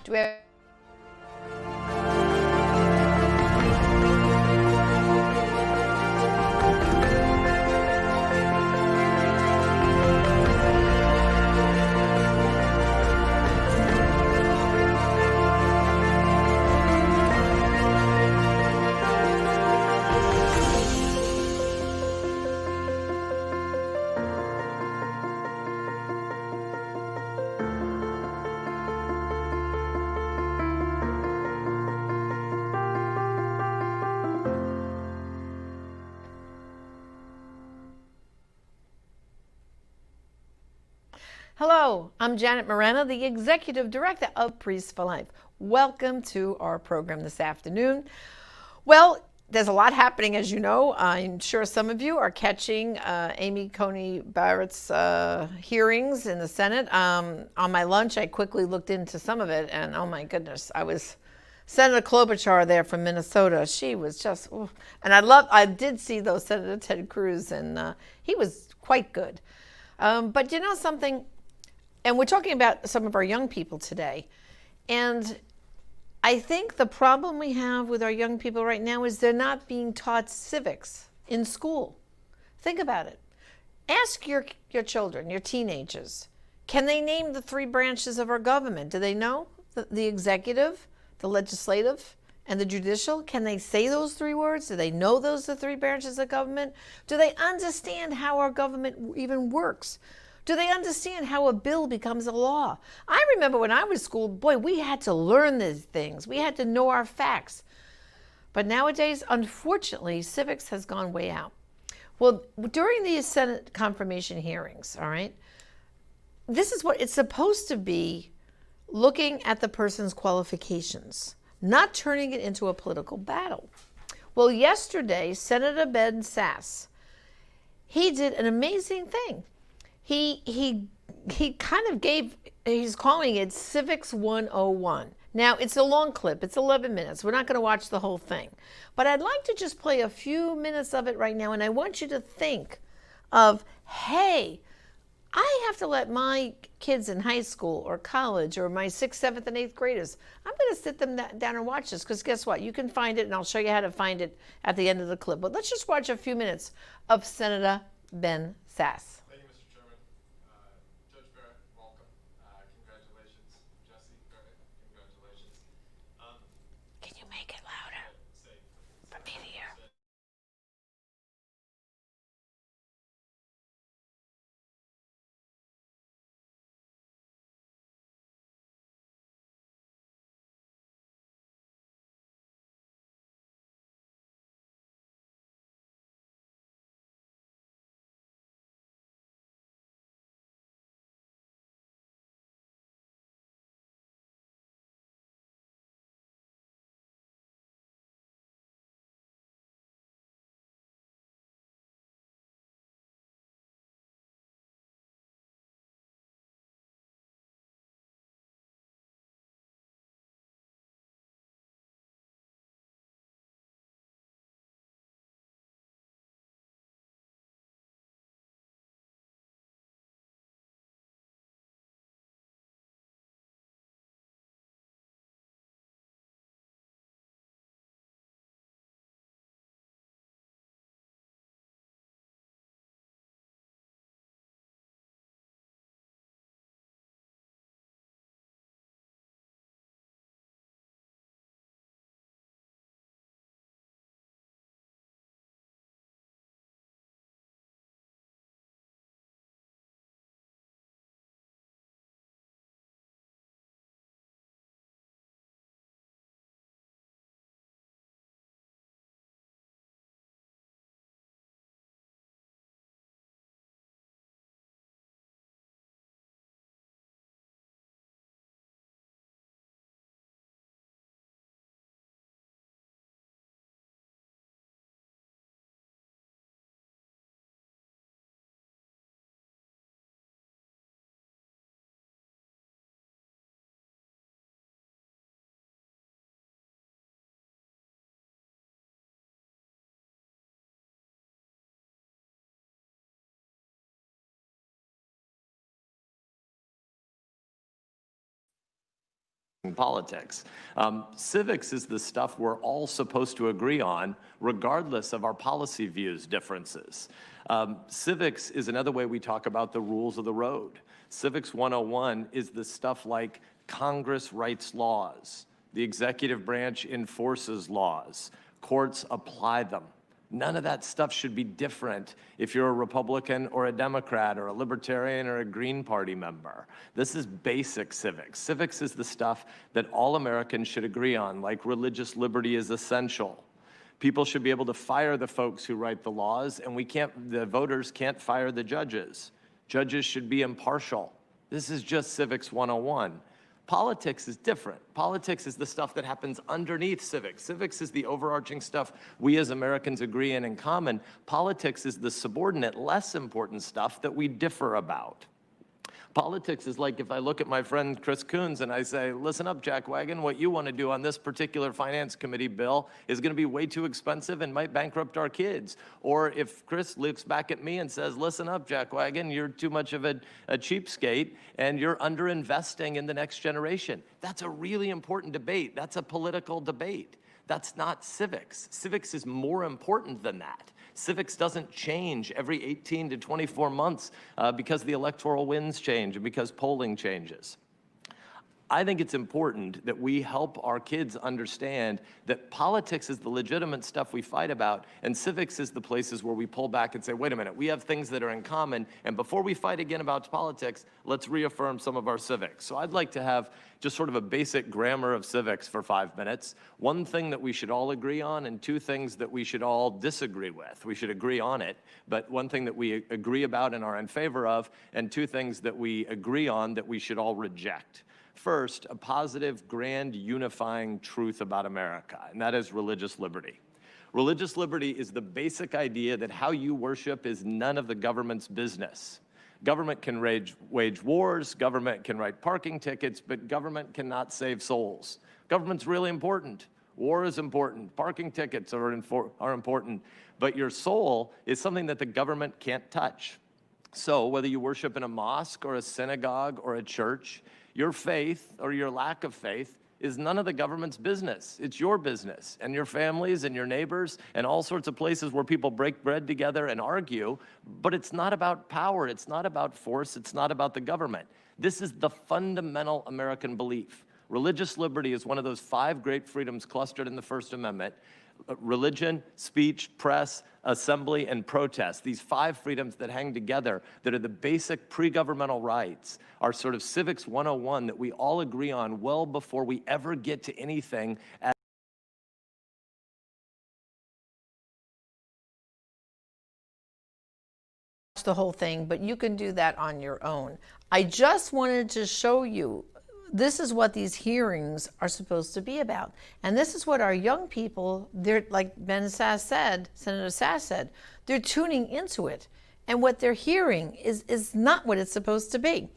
Do we have Hello, I'm Janet Moreno, the Executive Director of Priests for Life. Welcome to our program this afternoon. Well, there's a lot happening, as you know. I'm sure some of you are catching Amy Coney Barrett's hearings in the Senate. On my lunch, I quickly looked into some of it, and oh my goodness, Senator Klobuchar there from Minnesota. She was just, ooh. And I did see though Senator Ted Cruz, and he was quite good. But you know something? And we're talking about some of our young people today. And I think the problem we have with our young people right now is they're not being taught civics in school. Think about it. Ask your children, your teenagers, can they name the three branches of our government? Do they know? The executive, the legislative, and the judicial? Can they say those three words? Do they know those are the three branches of government? Do they understand how our government even works? Do they understand how a bill becomes a law? I remember when I was schooled, boy, we had to learn these things. We had to know our facts. But nowadays, unfortunately, civics has gone way out. Well, during these Senate confirmation hearings, all right, this is what it's supposed to be, looking at the person's qualifications, not turning it into a political battle. Well, yesterday, Senator Ben Sasse, he did an amazing thing. He kind of he's calling it Civics 101. Now, it's a long clip. It's 11 minutes. We're not going to watch the whole thing. But I'd like to just play a few minutes of it right now, and I want you to think of, hey, I have to let my kids in high school or college or my 6th, 7th, and 8th graders, I'm going to sit them down and watch this, because guess what? You can find it, and I'll show you how to find it at the end of the clip. But let's just watch a few minutes of Senator Ben Sasse. Can you make it louder for me to hear? politics. Civics is the stuff we're all supposed to agree on, regardless of our policy views differences. Civics is another way we talk about the rules of the road. Civics 101 is the stuff like Congress writes laws, the executive branch enforces laws, courts apply them. None of that stuff should be different if you're a Republican or a Democrat or a Libertarian or a Green Party member. This is basic civics. Civics is the stuff that all Americans should agree on, like religious liberty is essential. People should be able to fire the folks who write the laws, and the voters can't fire the judges. Judges should be impartial. This is just Civics 101. Politics is different. Politics is the stuff that happens underneath civics. Civics is the overarching stuff we as Americans agree in common. Politics is the subordinate, less important stuff that we differ about. Politics is like if I look at my friend Chris Coons and I say, listen up, jackwagon, what you want to do on this particular finance committee bill is going to be way too expensive and might bankrupt our kids. Or if Chris looks back at me and says, listen up, jackwagon, you're too much of a cheapskate and you're underinvesting in the next generation. That's a really important debate. That's a political debate. That's not civics. Civics is more important than that. Civics doesn't change every 18 to 24 months because the electoral winds change and because polling changes. I think it's important that we help our kids understand that politics is the legitimate stuff we fight about, and civics is the places where we pull back and say, wait a minute, we have things that are in common, and before we fight again about politics, let's reaffirm some of our civics. So I'd like to have just sort of a basic grammar of civics for 5 minutes. One thing that we should all agree on, and two things that we should all disagree with. We should agree on it, but one thing that we agree about and are in favor of, and two things that we agree on that we should all reject. First, a positive, grand, unifying truth about America, and that is religious liberty. Religious liberty is the basic idea that how you worship is none of the government's business. Government can wage wars, government can write parking tickets, but government cannot save souls. Government's really important. War is important. Parking tickets are important. But your soul is something that the government can't touch. So whether you worship in a mosque or a synagogue or a church, your faith or your lack of faith is none of the government's business. It's your business and your families and your neighbors and all sorts of places where people break bread together and argue, but it's not about power, it's not about force, it's not about the government. This is the fundamental American belief. Religious liberty is one of those 5 great freedoms clustered in the First Amendment. Religion, speech, press, assembly, and protest. These 5 freedoms that hang together, that are the basic pre-governmental rights, are sort of Civics 101 that we all agree on well before we ever get to anything the whole thing, but you can do that on your own. I just wanted to show you this is what these hearings are supposed to be about. And this is what our young people, they're like Senator Sass said, they're tuning into it. And what they're hearing is not what it's supposed to be.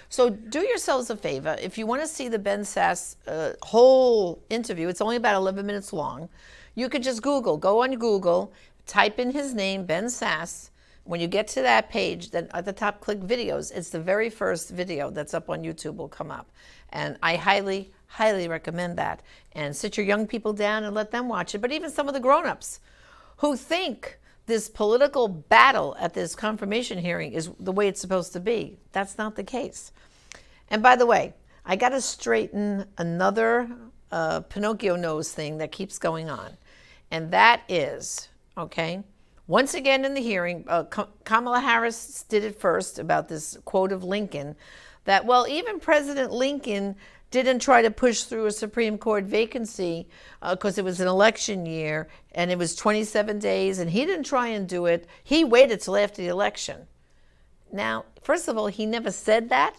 So do yourselves a favor. If you want to see the Ben Sass whole interview, it's only about 11 minutes long. You could just go on Google, type in his name, Ben Sass. When you get to that page, then at the top, click videos. It's the very first video that's up on YouTube will come up. And I highly, highly recommend that. And sit your young people down and let them watch it. But even some of the grown-ups who think this political battle at this confirmation hearing is the way it's supposed to be. That's not the case. And by the way, I got to straighten another Pinocchio nose thing that keeps going on. And that is, okay, once again in the hearing, Kamala Harris did it first about this quote of Lincoln, that, well, even President Lincoln didn't try to push through a Supreme Court vacancy because it was an election year and it was 27 days and he didn't try and do it. He waited till after the election. Now, first of all, he never said that.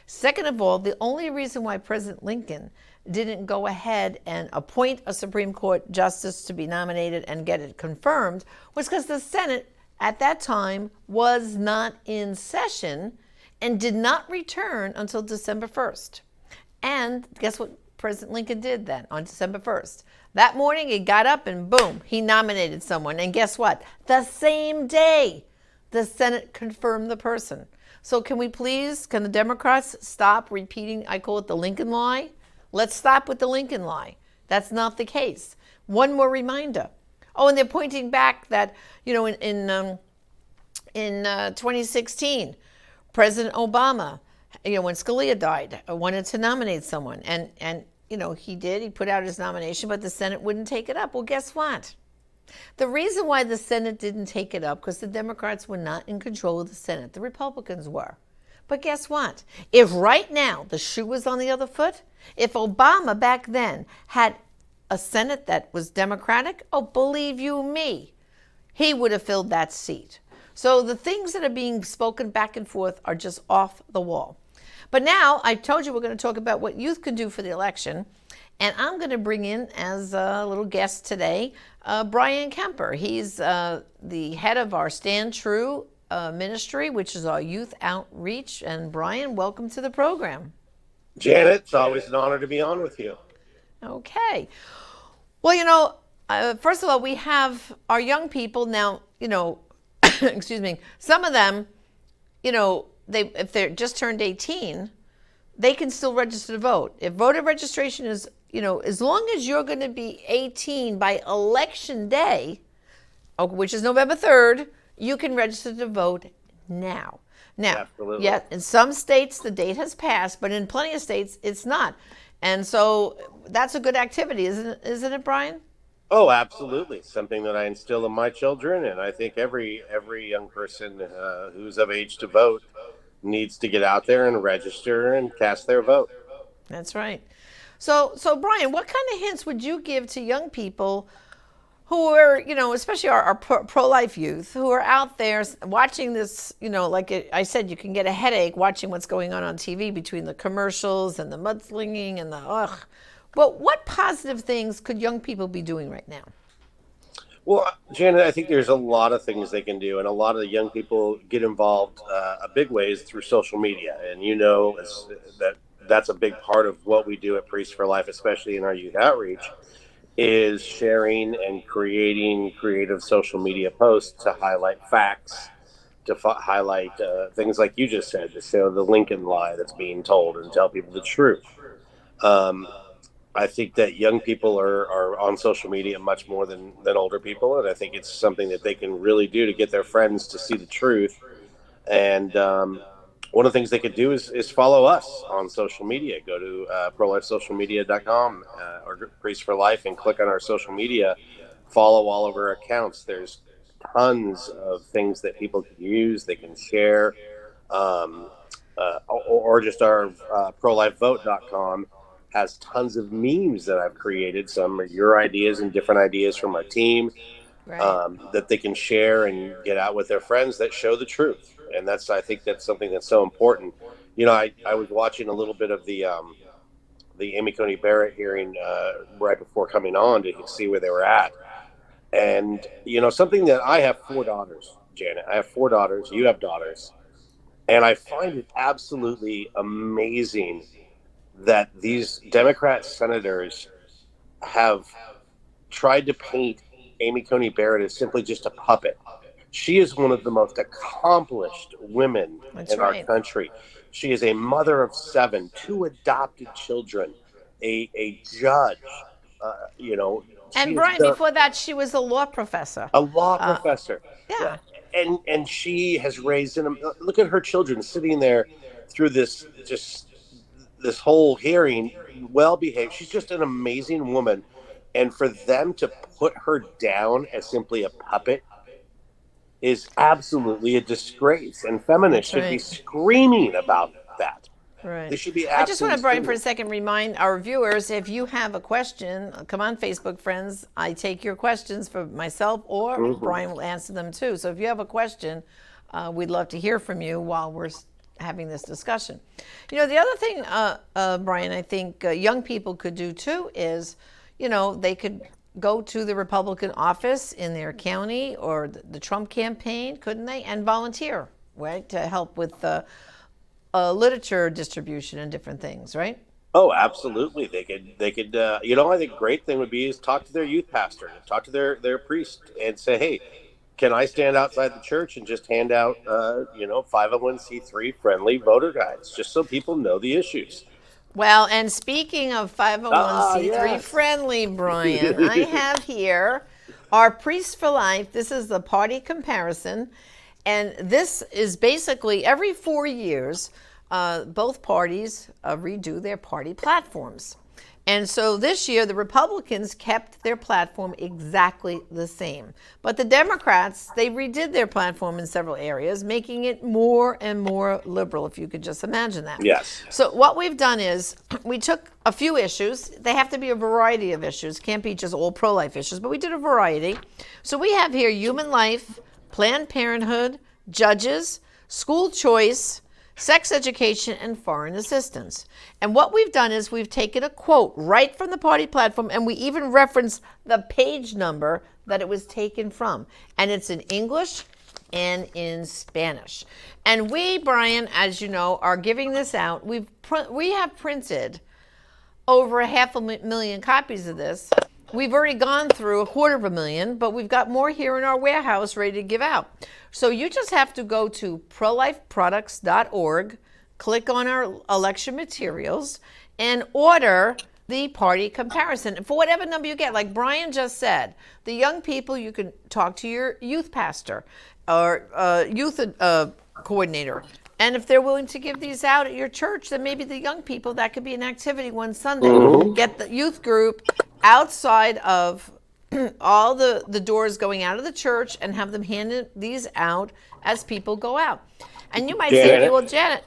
Second of all, the only reason why President Lincoln didn't go ahead and appoint a Supreme Court justice to be nominated and get it confirmed was because the Senate at that time was not in session and did not return until December 1st. And guess what President Lincoln did then on December 1st? That morning he got up and boom, he nominated someone. And guess what? The same day, the Senate confirmed the person. So can the Democrats stop repeating, I call it the Lincoln lie? Let's stop with the Lincoln lie. That's not the case. One more reminder. Oh, and they're pointing back that, in 2016, President Obama, when Scalia died, wanted to nominate someone, and he did. He put out his nomination, but the Senate wouldn't take it up. Well, guess what? The reason why the Senate didn't take it up because the Democrats were not in control of the Senate. The Republicans were. But guess what? If right now the shoe was on the other foot, if Obama back then had a Senate that was Democratic, oh, believe you me, he would have filled that seat. So the things that are being spoken back and forth are just off the wall. But now I told you we're going to talk about what youth can do for the election. And I'm going to bring in as a little guest today, Bryan Kemper. He's the head of our Stand True ministry, which is our youth outreach. And Bryan, welcome to the program. Janet, it's always an honor to be on with you. Okay. Well, first of all, we have our young people now, excuse me, some of them, if they're just turned 18, they can still register to vote. If voter registration is, as long as you're going to be 18 by election day, which is November 3rd, you can register to vote now. Now, Absolutely. yeah, in some states the date has passed, but in plenty of states it's not. And so that's a good activity, isn't it, Bryan? Oh, absolutely. Something that I instill in my children, and I think every young person who's of age to vote needs to get out there and register and cast their vote. That's right. So Bryan, what kind of hints would you give to young people who are, especially our pro-life youth who are out there watching this, like I said, you can get a headache watching what's going on TV between the commercials and the mudslinging and the ugh. But what positive things could young people be doing right now? Well, Janet, I think there's a lot of things they can do, and a lot of the young people get involved a big ways through social media. And that's a big part of what we do at Priests for Life, especially in our youth outreach, is sharing and creating creative social media posts to highlight facts, to highlight things like you just said, to show the Lincoln lie that's being told and tell people the truth. I think that young people are on social media much more than older people, and I think it's something that they can really do to get their friends to see the truth. And one of the things they could do is follow us on social media. Go to prolifesocialmedia.com or Priest for Life and click on our social media. Follow all of our accounts. There's tons of things that people can use. They can share, or just our prolifevote.com has tons of memes that I've created. Some are your ideas and different ideas from our team. Right. That they can share and get out with their friends that show the truth. And I think that's something that's so important. I was watching a little bit of the Amy Coney Barrett hearing right before coming on to see where they were at. And, something that I have 4 daughters, Janet. I have 4 daughters. You have daughters. And I find it absolutely amazing that these Democrat senators have tried to paint Amy Coney Barrett as simply just a puppet. She is one of the most accomplished women in our country. She is a mother of 7, 2 adopted children, a judge. And Bryan, before that, she was a law professor. A law professor. Yeah. And she has raised them. Look at her children sitting there through this whole hearing, well behaved. She's just an amazing woman. And for them to put her down as simply a puppet is absolutely a disgrace. And feminists should be screaming about that. Right. They should be. I just want to, Bryan, for a second, remind our viewers, if you have a question, come on, Facebook friends. I take your questions for myself, or Bryan will answer them too. So if you have a question, we'd love to hear from you while we're having this discussion. The other thing, Bryan, I think young people could do too is, they could go to the Republican office in their county or the Trump campaign, couldn't they? And volunteer, right, to help with literature distribution and different things, right? Oh, absolutely. They could. I think a great thing would be is talk to their youth pastor, talk to their priest, and say, hey, can I stand outside the church and just hand out, 501c3 friendly voter guides, just so people know the issues? Well, and speaking of Ah, 501c3 yes. friendly, Brian, I have here our Priest for Life. This is the party comparison. And this is basically every 4 years, both parties redo their party platforms. And so this year, the Republicans kept their platform exactly the same. But the Democrats, they redid their platform in several areas, making it more and more liberal, if you could just imagine that. Yes. So what we've done is we took a few issues. They have to be a variety of issues. Can't be just all pro-life issues, but we did a variety. So we have here human life, Planned Parenthood, judges, school choice, sex education, and foreign assistance. And what we've done is we've taken a quote right from the party platform, and we even reference the page number that it was taken from. And it's in English and in Spanish. And we, Brian, as you know, are giving this out. We have printed over 500,000 copies of this. We've already gone through 250,000, but we've got more here in our warehouse ready to give out. So you just have to go to prolifeproducts.org, click on our election materials, and order the party comparison. And for whatever number you get, like Brian just said, the young people, you can talk to your youth pastor or youth coordinator. And if they're willing to give these out at your church, then maybe the young people, that could be an activity one Sunday. Get the youth group outside of all the doors going out of the church and have them hand these out as people go out. And you might say, Janet? well, Janet,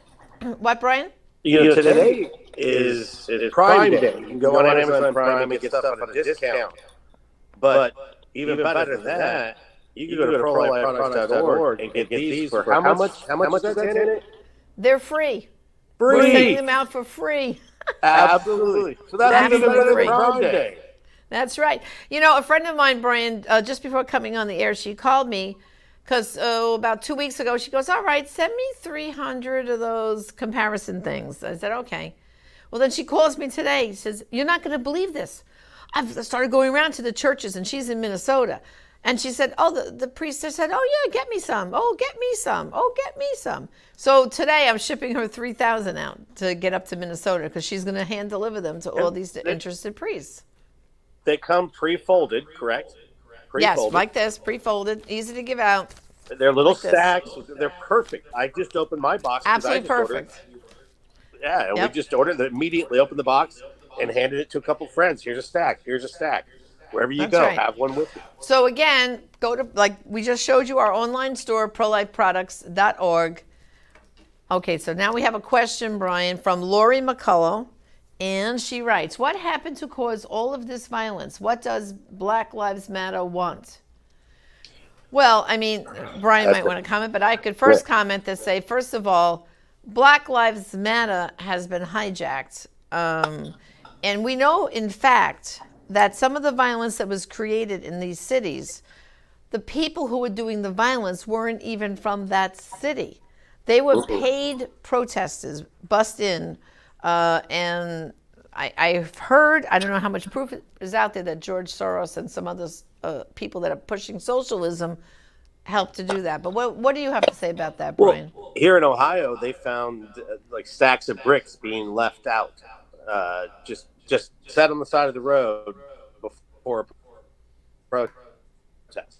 what, Brian? Today is Prime Day. You can go on Amazon Prime and get stuff at a discount. But even better than that, you can go to prolifeproducts.org and get these for how much? How much is that, Janet? They're free. We're sending them out for free. Absolutely. So that's even better than Prime Day. That's right. You know, a friend of mine, Brian, just before coming on the air, she called me because about 2 weeks ago, she goes, all right, send me 300 of those comparison things. I said, okay. Well, then she calls me today. She says, you're not going to believe this. I've started going around to the churches, and she's in Minnesota. And she said, oh, the priest said, oh, yeah, get me some. Oh, get me some. Oh, get me some. So today I'm shipping her 3,000 out to get up to Minnesota because she's going to hand deliver them to all these interested priests. They come pre-folded, correct? Yes, like this, pre-folded, easy to give out. They're little like this. stacks. They're perfect. I just opened my box. Absolutely perfect. Yeah, and Yep. we just ordered it. Immediately opened the box and handed it to a couple friends. Here's a stack. Here's a stack. Wherever you That's go, right. have one with you. So again, go to, like we just showed you, our online store, prolifeproducts.org. Okay, so now we have a question, Brian, from Lori McCullough. And she writes, what happened to cause all of this violence? What does Black Lives Matter want? Well, I mean, Brian might want to comment, but I could first comment to say, first of all, Black Lives Matter has been hijacked. And we know, in fact, that some of the violence that was created in these cities, the people who were doing the violence weren't even from that city. They were paid protesters, bust in. And I've heard, I don't know how much proof is out there, that George Soros and some other people that are pushing socialism helped to do that. But what do you have to say about that, Brian? Well, here in Ohio, they found like stacks of bricks being left out, just set on the side of the road before a protest.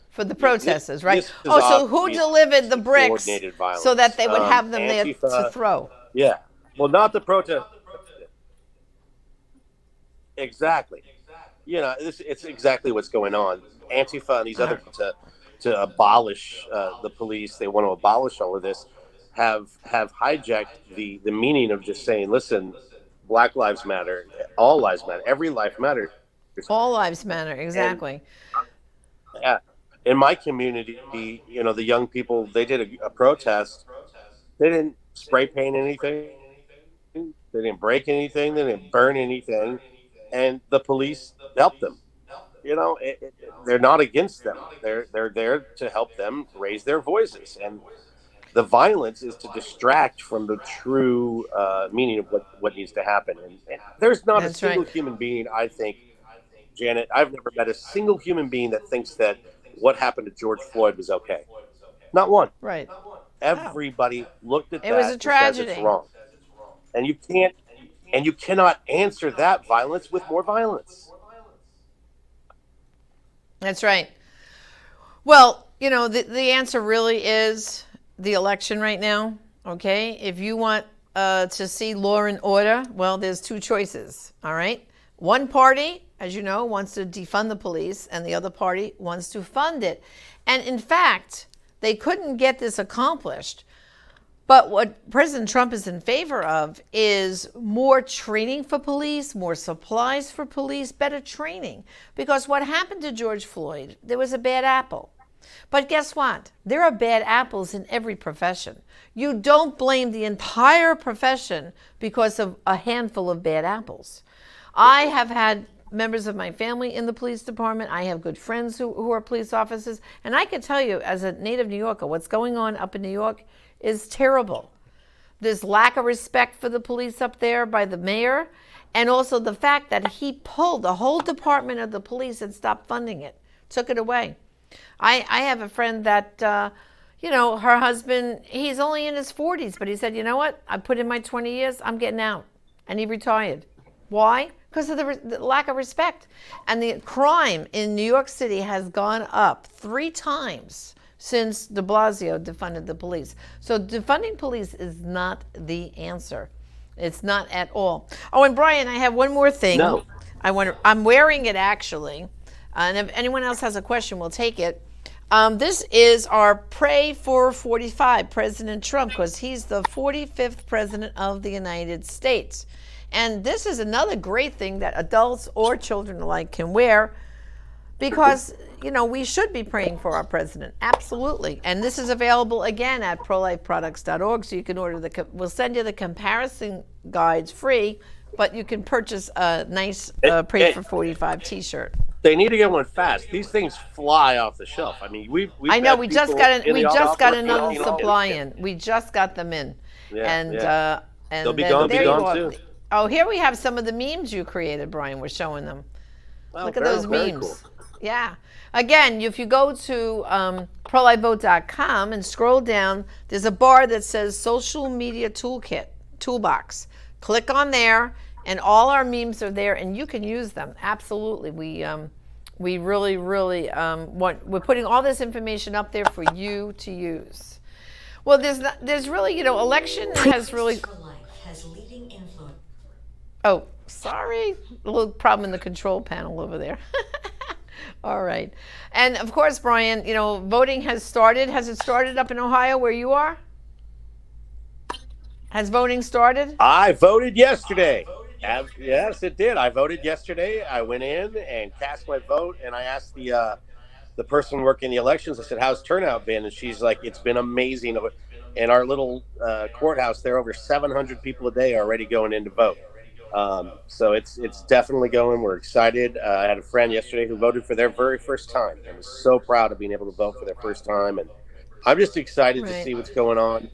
For the protesters, right? This is So who delivered the bricks coordinated violence. so that they would have them there Antifa, to throw? Yeah. Well, not the protest. Exactly. You know, it's exactly what's going on. Antifa and these other to abolish the police. They want to abolish all of this. Have hijacked the meaning of just saying, listen, Black lives matter, all lives matter, every life matters. All lives matter, exactly. And, in my community, you know, the young people, they did a protest. They didn't spray paint anything. They didn't break anything. They didn't burn anything. And the police helped them. You know, they're not against them. They're there to help them raise their voices. And the violence is to distract from the true meaning of what needs to happen. And there's not a single human being, I think, Janet, I've never met a single human being that thinks that what happened to George Floyd was okay. Not one. Right. Everybody looked at that It was a and says tragedy. it's wrong. And you can't And you cannot answer that violence with more violence. That's right. Well, the answer really is the election right now, okay? If you want to see law and order, well, there's two choices, all right? One party, as you know, wants to defund the police, and the other party wants to fund it. And in fact, they couldn't get this accomplished. But what President Trump is in favor of is more training for police, more supplies for police, better training. Because what happened to George Floyd, there was a bad apple. But guess what? There are bad apples in every profession. You don't blame the entire profession because of a handful of bad apples. I have had members of my family in the police department. I have good friends who are police officers. And I can tell you, as a native New Yorker, what's going on up in New York is terrible. There's lack of respect for the police up there by the mayor, and also the fact that he pulled the whole department of the police and stopped funding it, took it away. I have a friend that, her husband, he's only in his 40s, but he said, you know what? I put in my 20 years, I'm getting out. And he retired. Why? Because of the lack of respect. And the crime in New York City has gone up 3 times since de Blasio defunded the police. So defunding police is not the answer. It's not at all. Oh, and Bryan, I have one more thing. No. I'm wearing it actually. And if anyone else has a question, we'll take it. This is our Pray for 45, President Trump, because he's the 45th president of the United States. And this is another great thing that adults or children alike can wear, because, we should be praying for our president. Absolutely. And this is available again at prolifeproducts.org. So you can order we'll send you the comparison guides free, but you can purchase a nice Pray for 45 t-shirt. They need to get one fast. These things fly off the shelf. I mean, we just got another supply in. We just got them in. Yeah, and they'll be gone soon. Oh, here we have some of the memes you created, Bryan. We're showing them. Well, look at those memes. Cool. Yeah. Again, if you go to prolifevote.com and scroll down, there's a bar that says Social Media Toolbox. Click on there, and all our memes are there, and you can use them. Absolutely. We really, really we're putting all this information up there for you to use. Well, there's really, election has really. Oh, sorry. A little problem in the control panel over there. All right. And of course, Bryan, voting has started. Has it started up in Ohio where you are? Has voting started? I voted yesterday. Yes, it did. I voted yesterday. I went in and cast my vote, and I asked the person working the elections, I said, how's turnout been? And she's like, it's been amazing. In our little courthouse, there are over 700 people a day already going in to vote. So it's definitely going. We're excited. I had a friend yesterday who voted for their very first time and was so proud of being able to vote for their first time. And I'm just excited to see what's going on.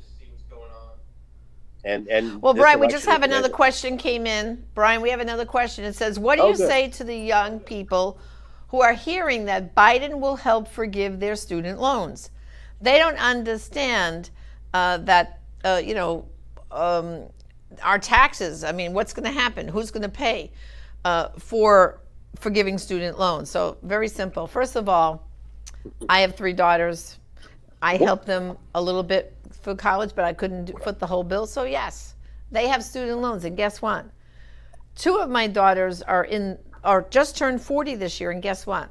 And well, Bryan, we just have another question came in. Bryan, we have another question. It says, what do you say to the young people who are hearing that Biden will help forgive their student loans? They don't understand that, our taxes. I mean, what's going to happen? Who's going to pay for forgiving student loans? So very simple. First of all, I have 3 daughters. I help them a little bit for college, but I couldn't foot the whole bill. So yes, they have student loans. And guess what? 2 of my daughters are just turned 40 this year. And guess what?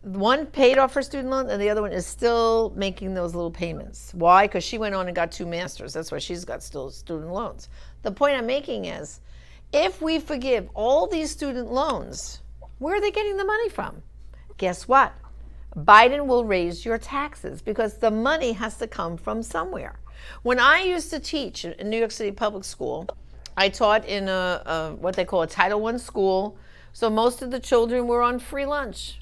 One paid off her student loan, and the other one is still making those little payments. Why? Because she went on and got 2 masters. That's why she's got still student loans. The point I'm making is, if we forgive all these student loans, where are they getting the money from? Guess what? Biden will raise your taxes because the money has to come from somewhere. When I used to teach in New York City Public School, I taught in what they call a Title I school. So most of the children were on free lunch.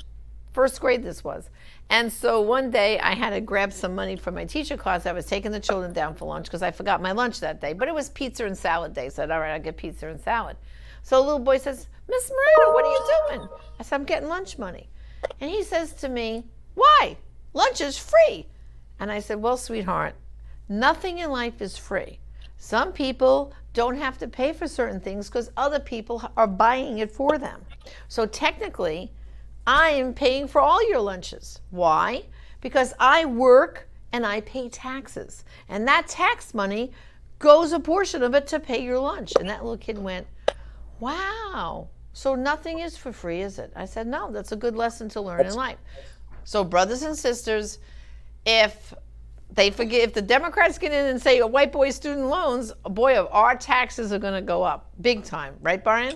First grade this was. And so one day I had to grab some money from my teacher class. I was taking the children down for lunch because I forgot my lunch that day. But it was pizza and salad day. So I said, all right, I'll get pizza and salad. So a little boy says, Miss Moreno, what are you doing? I said, I'm getting lunch money. And he says to me, why? Lunch is free. And I said, well, sweetheart, nothing in life is free. Some people don't have to pay for certain things because other people are buying it for them. So technically, I am paying for all your lunches. Why? Because I work and I pay taxes. And that tax money goes a portion of it to pay your lunch. And that little kid went, wow. So nothing is for free, is it? I said, no, that's a good lesson to learn in life. So brothers and sisters, if the Democrats get in and say a white boy student loans, boy, our taxes are going to go up big time. Right, Bryan?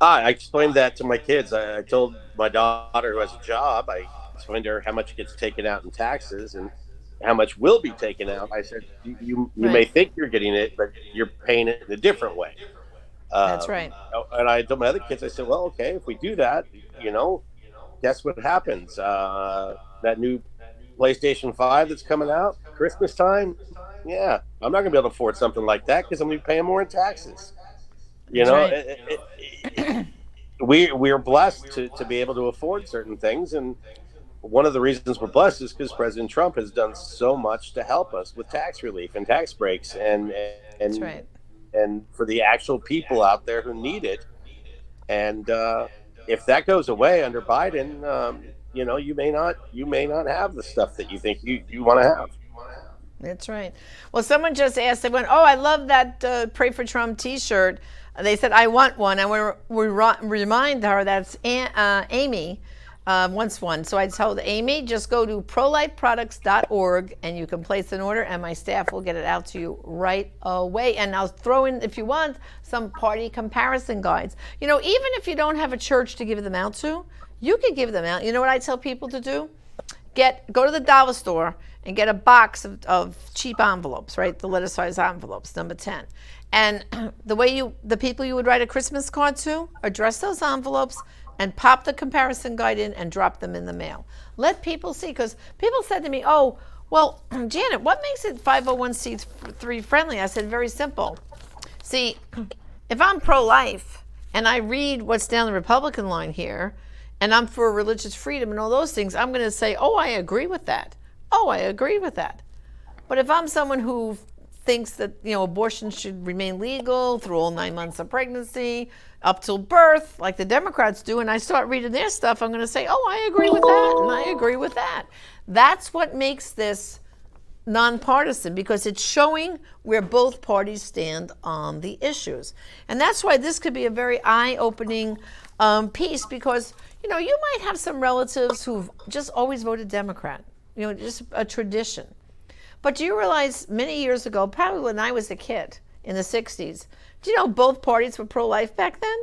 I explained that to my kids. I told my daughter who has a job, I explained to her how much gets taken out in taxes and how much will be taken out. I said, you may think you're getting it, but you're paying it in a different way. That's right. And I told my other kids, I said, well, okay, if we do that, guess what happens? That new PlayStation 5 that's coming out, Christmas time, yeah, I'm not going to be able to afford something like that because I'm going to be paying more in taxes. We're blessed to be able to afford certain things, and one of the reasons we're blessed is because President Trump has done so much to help us with tax relief and tax breaks, and That's right. and for the actual people out there who need it. And if that goes away under Biden, you may not have the stuff that you think you want to have. That's right. Well, someone just asked, they went, oh, I love that Pray for Trump t-shirt. They said, I want one. I want to remind her that's Amy wants one. So I told Amy, just go to prolifeproducts.org and you can place an order and my staff will get it out to you right away. And I'll throw in, if you want, some party comparison guides. Even if you don't have a church to give them out to, you can give them out. You know what I tell people to do? Go to the dollar store and get a box of cheap envelopes, right? The letter size envelopes, number 10. And the people you would write a Christmas card to, address those envelopes and pop the comparison guide in and drop them in the mail. Let people see, because people said to me, oh, well, Janet, what makes it 501c3 friendly? I said, very simple. See, if I'm pro-life and I read what's down the Republican line here, and I'm for religious freedom and all those things, I'm going to say, oh, I agree with that. Oh, I agree with that. But if I'm someone who thinks that abortion should remain legal through all 9 months of pregnancy, up till birth, like the Democrats do, and I start reading their stuff, I'm going to say, oh, I agree with that, and I agree with that. That's what makes this nonpartisan, because it's showing where both parties stand on the issues. And that's why this could be a very eye-opening piece, because you might have some relatives who've just always voted Democrat, just a tradition. But do you realize many years ago, probably when I was a kid in the 60s, do you know both parties were pro-life back then?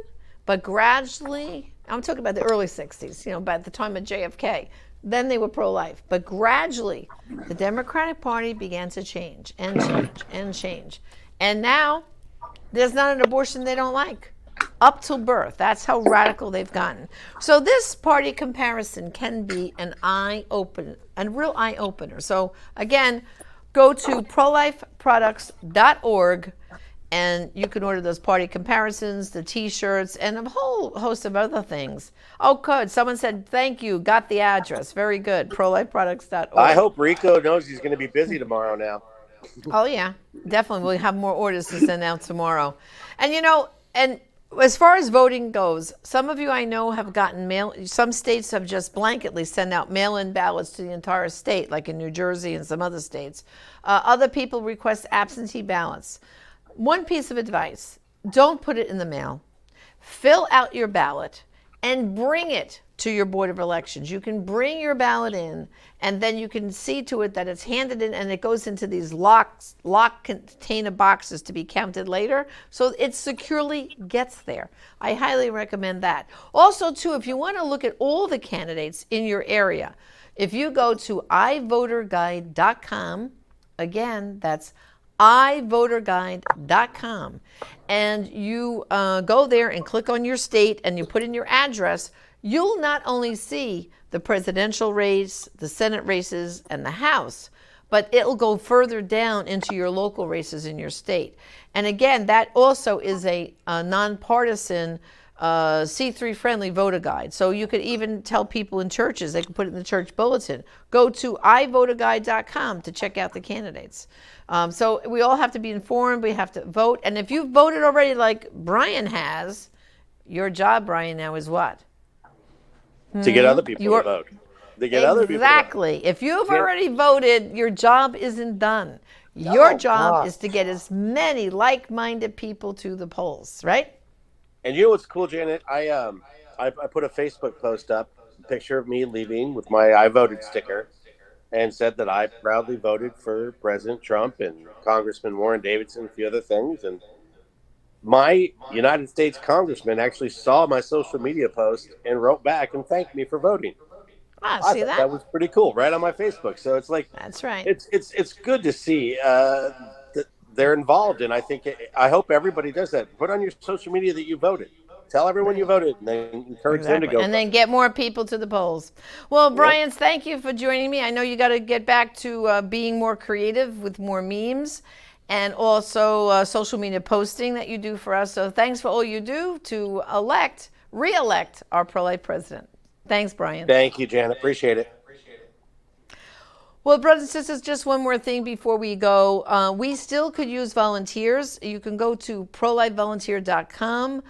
But gradually, I'm talking about the early 60s, about the time of JFK, then they were pro-life. But gradually, the Democratic Party began to change and change and change. And now, there's not an abortion they don't like. Up till birth. That's how radical they've gotten. So this party comparison can be an real eye-opener. So again, go to prolifeproducts.org and you can order those party comparisons, the t-shirts, and a whole host of other things. Oh, good. Someone said, thank you. Got the address. Very good. prolifeproducts.org. I hope Rico knows he's going to be busy tomorrow now. Oh, yeah. Definitely. We'll have more orders to send out tomorrow. And, and as far as voting goes, some of you I know have gotten some states have just blanketly sent out mail-in ballots to the entire state, like in New Jersey and some other states. Other people request absentee ballots. One piece of advice, don't put it in the mail. Fill out your ballot and bring it to your Board of Elections. You can bring your ballot in, and then you can see to it that it's handed in and it goes into these lock container boxes to be counted later, so it securely gets there. I highly recommend that. Also, too, if you want to look at all the candidates in your area, if you go to ivoterguide.com, again, that's ivoterguide.com, and you go there and click on your state and you put in your address, you'll not only see the presidential race, the Senate races, and the House, but it'll go further down into your local races in your state. And again, that also is a nonpartisan C3 friendly voter guide. So you could even tell people in churches, they can put it in the church bulletin. Go to ivoterguide.com to check out the candidates. So we all have to be informed. We have to vote. And if you've voted already like Bryan has, your job, Bryan, now is what? To get other people to vote. To get other people to vote. Exactly. If you've already voted, your job isn't done. Your job is to get as many like-minded people to the polls, right? And you know what's cool, Janet? I put a Facebook post up, a picture of me leaving with my I voted sticker, and said that I proudly voted for President Trump and Congressman Warren Davidson and a few other things. And my United States congressman actually saw my social media post and wrote back and thanked me for voting. Ah, I see thought that? that was pretty cool, right on my Facebook. So it's like, That's right. It's good to see that they're involved, and I hope everybody does that. Put on your social media that you voted. Tell everyone you voted, and then encourage them to go. And then get more people to the polls. Well, Bryan, thank you for joining me. I know you got to get back to being more creative with more memes and also social media posting that you do for us. So thanks for all you do to re-elect our pro-life president. Thanks, Bryan. Thank you, Janet. Appreciate it. Well, brothers and sisters, just one more thing before we go. We still could use volunteers. You can go to prolifevolunteer.com.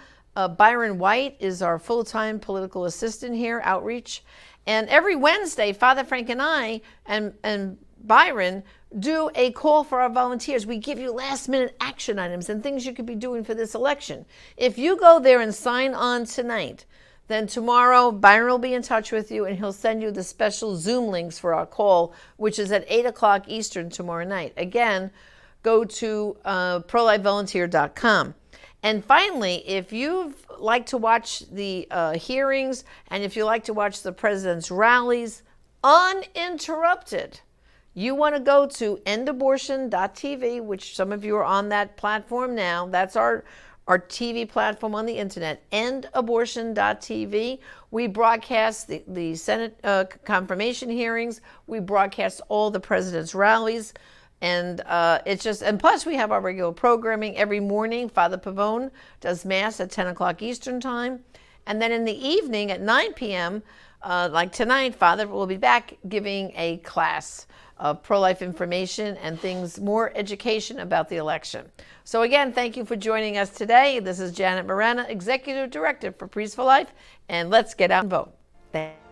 Byron White is our full-time political assistant here, outreach. And every Wednesday, Father Frank and I and Byron do a call for our volunteers. We give you last-minute action items and things you could be doing for this election. If you go there and sign on tonight, then tomorrow, Byron will be in touch with you, and he'll send you the special Zoom links for our call, which is at 8 o'clock Eastern tomorrow night. Again, go to prolifevolunteer.com. And finally, if you'd like to watch the hearings and if you like to watch the president's rallies uninterrupted, you want to go to endabortion.tv, which some of you are on that platform now. That's our TV platform on the internet, endabortion.tv. We broadcast the Senate confirmation hearings. We broadcast all the president's rallies. And and plus we have our regular programming every morning. Father Pavone does Mass at 10 o'clock Eastern time. And then in the evening at 9 p.m., like tonight, Father will be back giving a class of pro-life information and things, more education about the election. So again, thank you for joining us today. This is Janet Morena, Executive Director for Priests for Life, and let's get out and vote. Thanks.